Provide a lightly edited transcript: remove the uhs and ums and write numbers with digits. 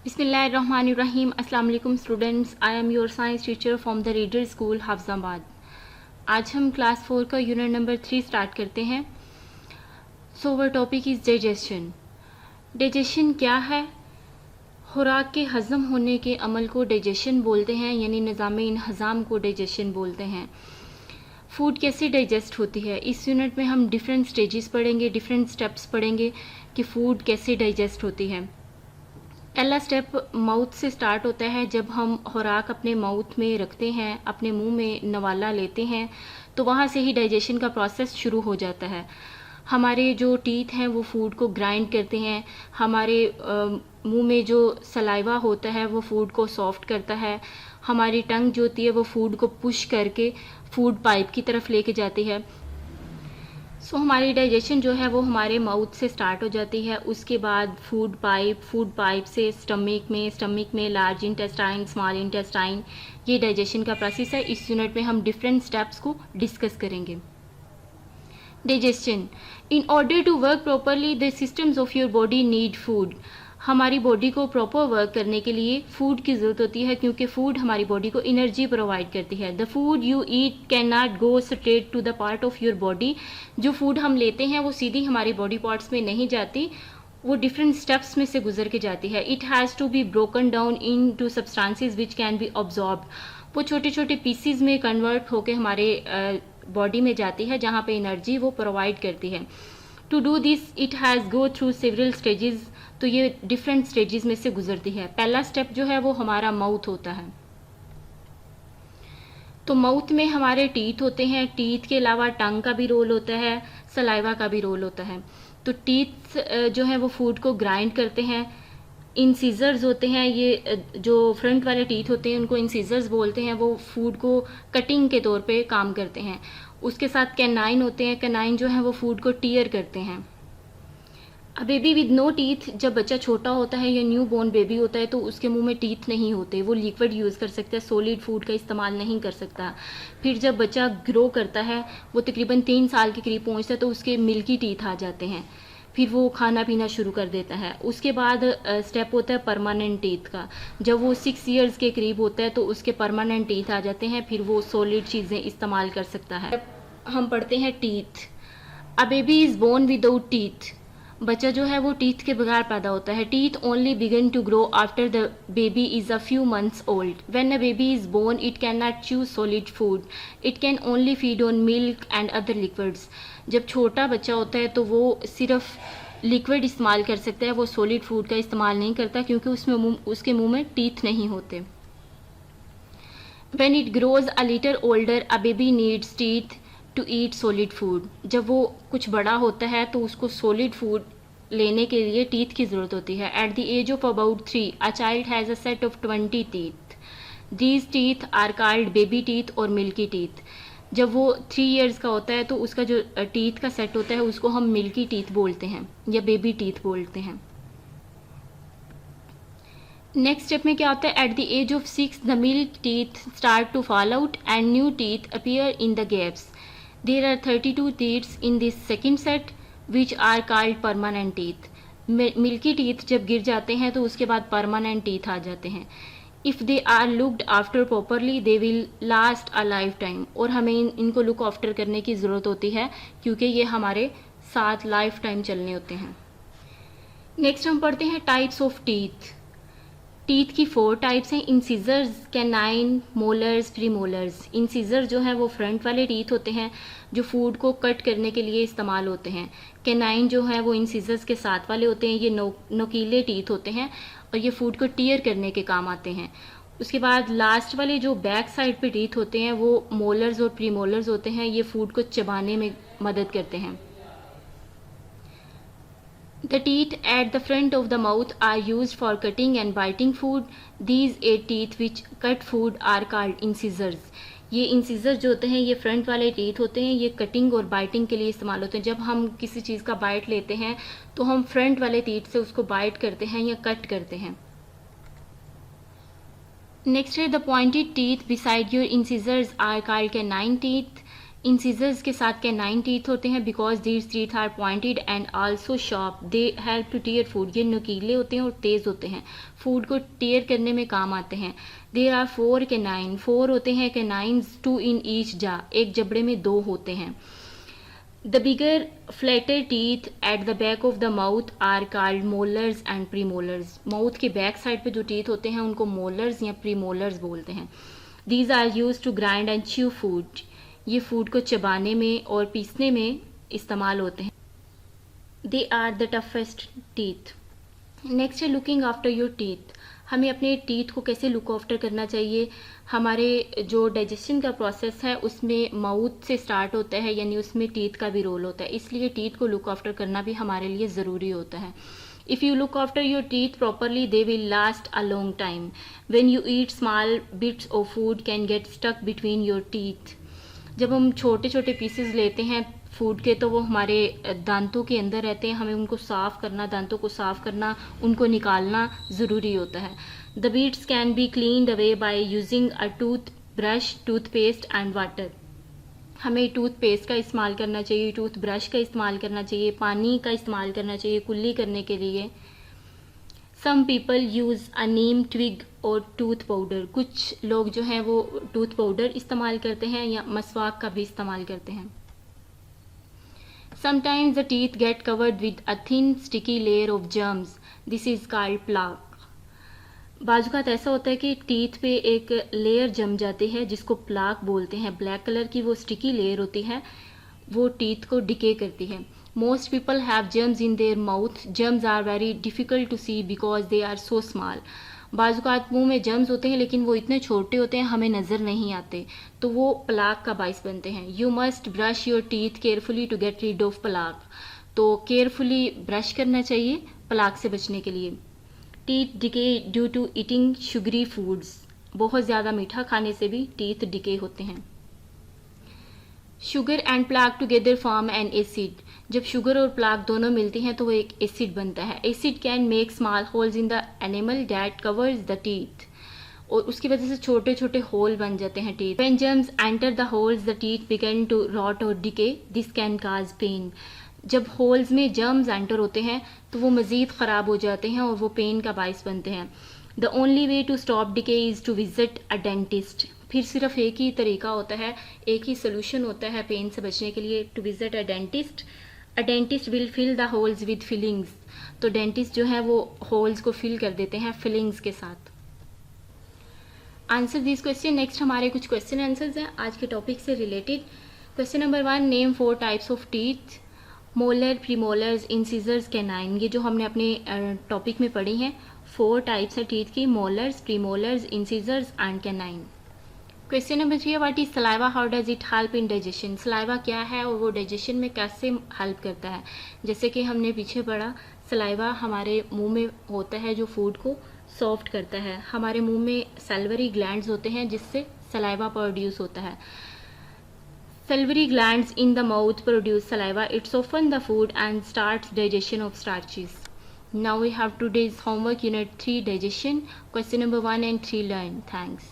बिस्मिल्लाहिर्रहमानिर्रहीम। अस्सलाम वालेकुम students, I am your science teacher from the reader school Hafizabad. आज हम क्लास 4 का यूनिट नंबर 3 स्टार्ट करते हैं। So our topic is digestion. Digestion क्या है? खुराक के हज़म होने के अमल को डाइजेशन बोलते हैं, यानी निज़ाम इंहज़ाम को डाइजेशन बोलते हैं। फूड कैसे डाइजेस्ट होती है, इस यूनिट में हम डिफरेंट स्टेजेस पढ़ेंगे, डिफरेंट स्टेप्स पढ़ेंगे कि फ़ूड कैसे डाइजेस्ट होती है। पहला स्टेप माउथ से स्टार्ट होता है। जब हम खुराक अपने माउथ में रखते हैं, अपने मुंह में नवाला लेते हैं, तो वहाँ से ही डाइजेशन का प्रोसेस शुरू हो जाता है। हमारे जो टीथ हैं वो फूड को ग्राइंड करते हैं। हमारे मुंह में जो सलाइवा होता है वो फूड को सॉफ्ट करता है। हमारी टंग जो होती है वो फूड को पुश करके फूड पाइप की तरफ लेके जाती है। सो हमारी डाइजेशन जो है वो हमारे माउथ से स्टार्ट हो जाती है। उसके बाद फूड पाइप से स्टमक में लार्ज इंटेस्टाइन, स्मॉल इंटेस्टाइन, ये डाइजेशन का प्रोसेस है। इस यूनिट में हम डिफरेंट स्टेप्स को डिस्कस करेंगे। Digestion. In order to work properly the systems of your body need food. हमारी बॉडी को प्रॉपर वर्क करने के लिए फूड की ज़रूरत होती है, क्योंकि फूड हमारी बॉडी को एनर्जी प्रोवाइड करती है। The food you eat can not go straight to the part of your body. जो फूड हम लेते हैं वो सीधी हमारी बॉडी पार्ट्स में नहीं जाती, वो डिफरेंट स्टेप्स में से गुजर के जाती है। It has to be broken down into substances which can be absorb. वो छोटे छोटे पीसीज में कन्वर्ट होकर हमारे बॉडी में जाती है, जहाँ पे एनर्जी वो प्रोवाइड करती है। To do this it has go through several stages. तो ये डिफरेंट स्टेजेस में से गुजरती है। पहला स्टेप जो है वो हमारा माउथ होता है। तो माउथ में हमारे टीथ होते हैं। टीथ के अलावा टंग का भी रोल होता है, सलाइवा का भी रोल होता है। तो टीथ जो है वो फूड को ग्राइंड करते हैं। इंसीजर्स होते हैं, ये जो फ्रंट वाले टीथ होते हैं उनको इंसीजर्स बोलते हैं, वो फूड को कटिंग के तौर पे काम करते हैं। उसके साथ कैनाइन होते हैं। कैनाइन जो है वो फूड को टीयर करते हैं। A baby with no teeth, जब बच्चा छोटा होता है या न्यू बॉर्न बेबी होता है तो उसके मुंह में टीथ नहीं होते, वो लिक्विड यूज़ कर सकता है, सॉलिड फूड का इस्तेमाल नहीं कर सकता। फिर जब बच्चा ग्रो करता है, वो तकरीबन 3 साल के करीब पहुंचता है, तो उसके मिल्की टीथ आ जाते हैं। फिर वो खाना पीना शुरू कर देता है। उसके बाद स्टेप होता है परमानेंट टीथ का। जब वो 6 ईयर्स के करीब होता है तो उसके परमानेंट टीथ आ जाते हैं, फिर वो सॉलिड चीज़ें इस्तेमाल कर सकता है। हम पढ़ते हैं teeth. A baby is born without teeth. बच्चा जो है वो टीथ के बगैर पैदा होता है। Teeth only begin to grow after the baby is a few months old. When a baby is born it can not chew solid food, it can only feed on milk and other liquids. जब छोटा बच्चा होता है तो वो सिर्फ liquid इस्तेमाल कर सकता है, वो सॉलिड फूड का इस्तेमाल नहीं करता, क्योंकि उसके मुंह में टीथ नहीं होते। When it grows a little older, a baby needs teeth to eat solid food. जब वो कुछ बड़ा होता है तो उसको solid food लेने के लिए टीथ की ज़रूरत होती है। At the age of about 3, a child has a set of 20 teeth. These teeth are called baby teeth और milky teeth. जब वो 3 years का होता है तो उसका जो टीथ का सेट होता है उसको हम मिल्की टीथ बोलते हैं या बेबी टीथ बोलते हैं। नेक्स्ट स्टेप में क्या होता है? At the age of 6 the milk teeth start to fall out and new teeth appear in the gaps. There are 32 teeths in this second set which are called permanent teeth. Milky teeth जब गिर जाते हैं तो उसके बाद permanent teeth आ जाते हैं। If they are looked after properly they will last a life time. और हमें इनको लुक आफ्टर करने की ज़रूरत होती है, क्योंकि ये हमारे साथ लाइफ टाइम चलने होते हैं। नेक्स्ट हम पढ़ते हैं टाइप्स ऑफ टीथ। टीथ की 4 टाइप्स हैं: incisors, canine, molars, premolars. Incisor जो है वो फ्रंट वाले टीथ होते हैं जो फूड को कट करने के लिए इस्तेमाल होते हैं। कैनाइन जो है वो इंसीजर्स के साथ वाले होते हैं, ये नोकीले टीथ होते हैं और ये फूड को टीयर करने के काम आते हैं। उसके बाद लास्ट वाले जो बैक साइड पे टीथ होते हैं वो मोलर्स और प्रीमोलर्स होते हैं, ये फूड को चबाने में मदद करते हैं। The teeth at the front of the mouth are used for cutting and biting food. These 8 teeth which cut food are called incisors. ये इंसीजर जो होते हैं ये फ्रंट वाले टीथ होते हैं, ये कटिंग और बाइटिंग के लिए इस्तेमाल होते हैं। जब हम किसी चीज़ का बाइट लेते हैं तो हम फ्रंट वाले टीथ से उसको बाइट करते हैं या कट करते हैं। नेक्स्ट है the pointed teeth beside your incisors are called canine teeth. Incisors के साथ कैनाइन टीथ होते हैं because these teeth are pointed and also sharp, they help to tear food, ये नुकीले होते हैं और तेज़ होते हैं, फूड को टीयर करने में काम आते हैं। देयर आर 4 कैनाइन, 4 होते हैं कैनाइन्स, 2 इन ईच जा, एक जबड़े में 2 होते हैं। The bigger flatter teeth at the back of the mouth are called molars and premolars, mouth के बैक साइड पे जो टीथ होते हैं उनको मोलर्स या प्रीमोलर्स बोलते हैं। These are use to grind and chew food, ये फूड को चबाने में और पीसने में इस्तेमाल होते हैं। They are the toughest teeth. Next है लुकिंग आफ्टर योर टीथ, हमें अपने टीथ को कैसे लुक आफ्टर करना चाहिए। हमारे जो डाइजेशन का प्रोसेस है उसमें माउथ से स्टार्ट होता है, यानी उसमें टीथ का भी रोल होता है, इसलिए टीथ को लुक आफ्टर करना भी हमारे लिए ज़रूरी होता है। If you look after your teeth properly, they will last a long time. When you eat, small bits of food can get stuck between your teeth. जब हम छोटे छोटे पीसेस लेते हैं फूड के तो वो हमारे दांतों के अंदर रहते हैं, हमें उनको साफ़ करना, दांतों को साफ़ करना, उनको निकालना ज़रूरी होता है। The bits can be cleaned away by using a tooth brush, toothpaste and water, हमें टूथपेस्ट का इस्तेमाल करना चाहिए, टूथ ब्रश का इस्तेमाल करना चाहिए, पानी का इस्तेमाल करना चाहिए कुल्ली करने के लिए। Some people use a neem twig और टूथ पाउडर, कुछ लोग जो हैं वो टूथ पाउडर इस्तेमाल करते हैं या मसवाक का भी इस्तेमाल करते हैं। Sometimes the teeth get covered with a thin sticky layer of germs, this is called plaque. बाजुकात ऐसा होता है कि टीथ पे एक लेयर जम जाती है जिसको प्लाक बोलते हैं, ब्लैक कलर की वो स्टिकी लेयर होती है, वो टीथ को डिके करती है। Most people have germs in their mouth, germs are very difficult to see because they are so small. बाजुकात मुंह में जर्म्स होते हैं लेकिन वो इतने छोटे होते हैं हमें नज़र नहीं आते, तो वो प्लाक का बाइस बनते हैं। You must brush your teeth carefully to get rid of plaque, तो केयरफुली ब्रश करना चाहिए प्लाक से बचने के लिए। Teeth decay due to eating sugary foods, बहुत ज़्यादा मीठा खाने से भी टीथ डिके होते हैं। Sugar and plaque together form an acid, जब शुगर और प्लाक दोनों मिलती हैं तो वो एक एसिड बनता है। Acid can make small holes in the animal that covers the teeth, और उसकी वजह से छोटे छोटे होल बन जाते हैं teeth. When germs enter the holes the teeth begin to rot और decay, this can cause pain, जब होल्स में जर्म्स एंटर होते हैं तो वो मज़ीद ख़राब हो जाते हैं और वो पेन का बाइस बनते हैं। The only way to stop decay is to visit a dentist, फिर सिर्फ एक ही तरीका होता है, एक ही सोल्यूशन होता है पेन से बचने के लिए, to visit a dentist. A dentist will fill the holes with fillings, तो डेंटिस्ट जो है वो होल्स को फिल कर देते हैं फिलिंग्स के साथ। Answer this question. नेक्स्ट हमारे कुछ क्वेश्चन आंसर्स हैं आज के टॉपिक से related. Question number 1, name 4 types of teeth, molar, premolars, incisors, canine, ये जो हमने अपने टॉपिक में पढ़ी हैं 4 टाइप्स है टीथ की, molars, premolars, incisors and canine. Question number 3, what is saliva, how does it help in digestion, saliva क्या है और वो डाइजेशन में कैसे हेल्प करता है। जैसे कि हमने पीछे पढ़ा, सलाइवा हमारे मुंह में होता है जो फूड को सॉफ्ट करता है, हमारे मुंह में सैल्वरी ग्लैंड्स होते हैं जिससे सलाइवा प्रोड्यूस होता है। Salivary glands in the mouth produce saliva. It softens the food and starts digestion of starches. Now we have today's homework, Unit 3, digestion. Question number 1 and 3 learn. Thanks.